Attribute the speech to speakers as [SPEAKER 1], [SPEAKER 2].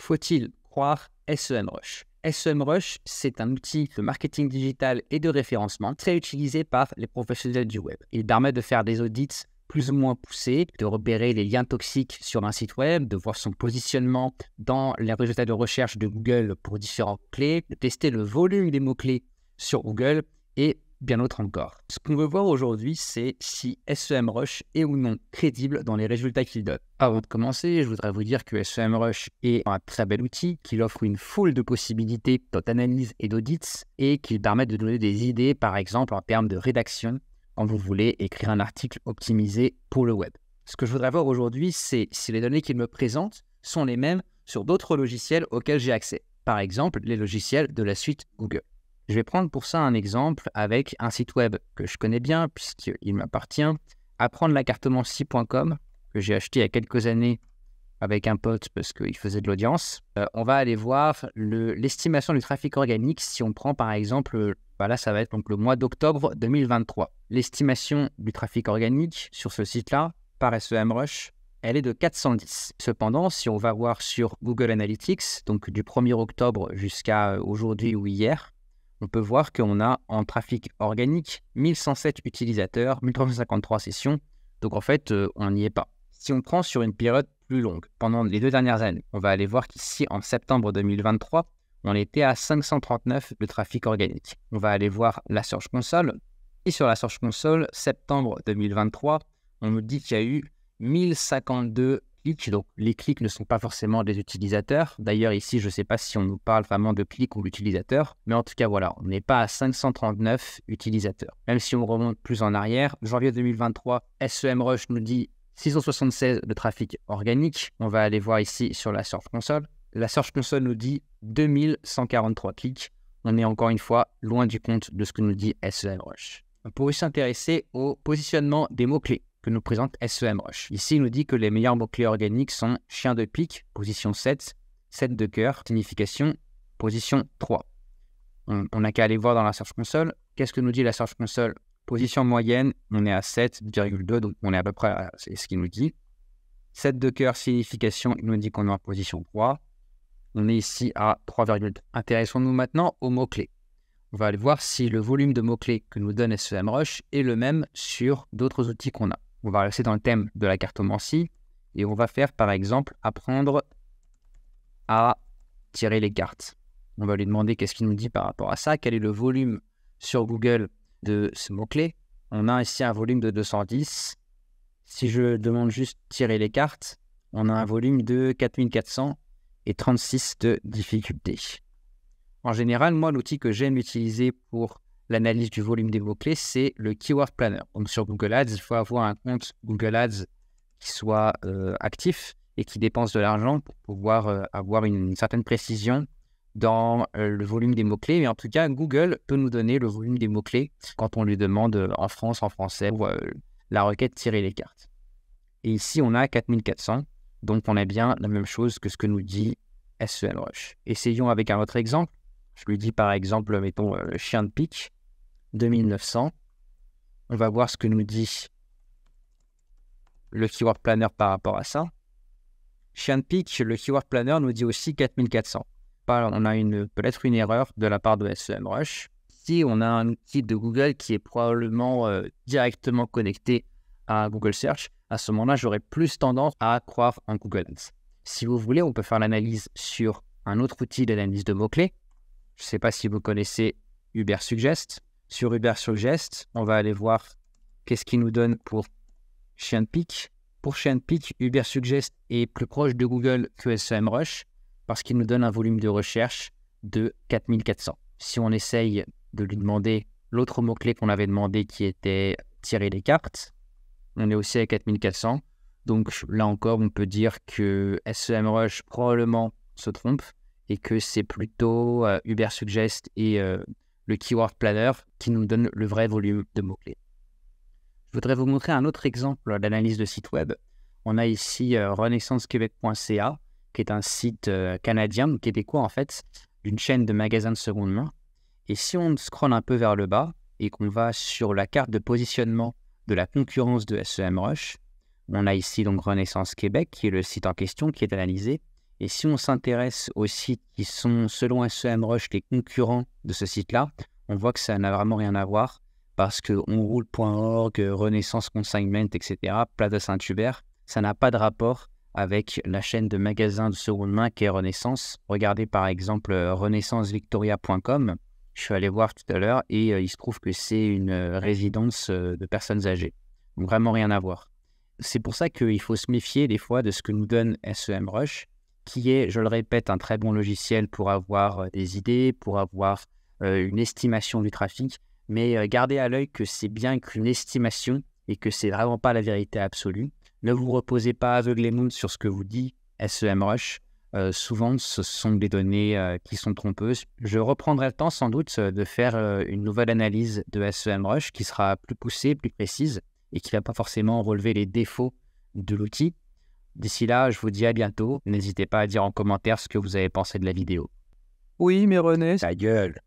[SPEAKER 1] faut-il croire SEMrush? SEMrush, c'est un outil de marketing digital et de référencement très utilisé par les professionnels du web. Il permet de faire des audits plus ou moins poussés, de repérer les liens toxiques sur un site web, de voir son positionnement dans les résultats de recherche de Google pour différents clés, de tester le volume des mots-clés sur Google et bien d'autres encore. Ce qu'on veut voir aujourd'hui, c'est si SEMrush est ou non crédible dans les résultats qu'il donne. Avant de commencer, je voudrais vous dire que SEMrush est un très bel outil, qu'il offre une foule de possibilités d'analyse et d'audits et qu'il permet de donner des idées, par exemple en termes de rédaction, quand vous voulez écrire un article optimisé pour le web. Ce que je voudrais voir aujourd'hui, c'est si les données qu'il me présente sont les mêmes sur d'autres logiciels auxquels j'ai accès. Par exemple, les logiciels de la suite Google. Je vais prendre pour ça un exemple avec un site web que je connais bien puisqu'il m'appartient, apprendre-la-cartomancie.com, que j'ai acheté il y a quelques années avec un pote parce qu'il faisait de l'audience. On va aller voir l'estimation du trafic organique si on prend par exemple, là ça va être donc le mois d'octobre 2023. L'estimation du trafic organique sur ce site-là par SEMrush, elle est de 410. Cependant, si on va voir sur Google Analytics, donc du 1er octobre jusqu'à aujourd'hui ou hier, on peut voir qu'on a en trafic organique 1107 utilisateurs, 1353 sessions. Donc en fait, on n'y est pas. Si on prend sur une période plus longue, pendant les 2 dernières années, on va aller voir qu'ici, en septembre 2023, on était à 539 de trafic organique. On va aller voir la Search Console. Et sur la Search Console, septembre 2023, on nous dit qu'il y a eu 1052 clics. Donc les clics ne sont pas forcément des utilisateurs. D'ailleurs, ici, je ne sais pas si on nous parle vraiment de clics ou d'utilisateurs. Mais en tout cas, voilà, on n'est pas à 539 utilisateurs. Même si on remonte plus en arrière, janvier 2023, SEMrush nous dit 676 de trafic organique. On va aller voir ici sur la Search Console. La Search Console nous dit 2143 clics. On est encore une fois loin du compte de ce que nous dit SEMrush. On pourrait s'intéresser au positionnement des mots-clés que nous présente SEMrush. Ici, il nous dit que les meilleurs mots-clés organiques sont chien de pique, position 7, 7 de cœur, signification, position 3. On n'a qu'à aller voir dans la Search Console. Qu'est-ce que nous dit la Search Console? Position moyenne, on est à 7,2, donc on est à peu près, c'est ce qu'il nous dit. 7 de cœur, signification, il nous dit qu'on est en position 3. On est ici à 3,2. Intéressons-nous maintenant aux mots-clés. On va aller voir si le volume de mots-clés que nous donne SEMrush est le même sur d'autres outils qu'on a. On va rester dans le thème de la cartomancie et on va faire par exemple apprendre à tirer les cartes. On va lui demander qu'est-ce qu'il nous dit par rapport à ça, quel est le volume sur Google de ce mot-clé. On a ici un volume de 210. Si je demande juste tirer les cartes, on a un volume de 4400 et 36 de difficulté. En général, moi, l'outil que j'aime utiliser pour l'analyse du volume des mots-clés, c'est le Keyword Planner. Donc sur Google Ads, il faut avoir un compte Google Ads qui soit actif et qui dépense de l'argent pour pouvoir avoir une certaine précision dans le volume des mots-clés. Mais en tout cas, Google peut nous donner le volume des mots-clés quand on lui demande en France, en français, ou la requête tirer les cartes. Et ici, on a 4400. Donc, on a bien la même chose que ce que nous dit SEMrush. Essayons avec un autre exemple. Je lui dis par exemple, mettons, chien de pique, 2900. On va voir ce que nous dit le Keyword Planner par rapport à ça. Chien de pique, le Keyword Planner nous dit aussi 4400. On a peut-être une erreur de la part de SEMrush. Ici, on a un outil de Google qui est probablement directement connecté à Google Search. À ce moment-là, j'aurais plus tendance à croire en Google Ads. Si vous voulez, on peut faire l'analyse sur un autre outil d'analyse de mots-clés. Je ne sais pas si vous connaissez Ubersuggest. Sur Ubersuggest, on va aller voir qu'est-ce qu'il nous donne pour chien de pique. Pour chien de pique, Ubersuggest est plus proche de Google que SEMrush parce qu'il nous donne un volume de recherche de 4400. Si on essaye de lui demander l'autre mot-clé qu'on avait demandé qui était tirer les cartes, on est aussi à 4400. Donc là encore, on peut dire que SEMrush probablement se trompe et que c'est plutôt Ubersuggest et le Keyword Planner qui nous donnent le vrai volume de mots-clés. Je voudrais vous montrer un autre exemple d'analyse de site web. On a ici renaissancequebec.ca, qui est un site canadien, québécois en fait, d'une chaîne de magasins de seconde main. Et si on scrolle un peu vers le bas et qu'on va sur la carte de positionnement de la concurrence de SEMrush, on a ici donc Renaissance Québec, qui est le site en question qui est analysé. Et si on s'intéresse aux sites qui sont, selon SEMrush, les concurrents de ce site-là, on voit que ça n'a vraiment rien à voir parce que onroule.org, Renaissance Consignment, etc., Place de Saint-Hubert, ça n'a pas de rapport avec la chaîne de magasins de seconde main qui est Renaissance. Regardez par exemple renaissancevictoria.com. Je suis allé voir tout à l'heure et il se trouve que c'est une résidence de personnes âgées. Donc vraiment rien à voir. C'est pour ça qu'il faut se méfier des fois de ce que nous donne SEMrush, qui est, je le répète, un très bon logiciel pour avoir des idées, pour avoir une estimation du trafic, mais gardez à l'œil que c'est bien qu'une estimation et que c'est vraiment pas la vérité absolue. Ne vous reposez pas aveuglément sur ce que vous dit SEMrush. Souvent, ce sont des données qui sont trompeuses. Je reprendrai le temps sans doute de faire une nouvelle analyse de SEMrush qui sera plus poussée, plus précise et qui ne va pas forcément relever les défauts de l'outil. D'ici là, je vous dis à bientôt. N'hésitez pas à dire en commentaire ce que vous avez pensé de la vidéo.
[SPEAKER 2] Oui, mais René,
[SPEAKER 1] Ta gueule!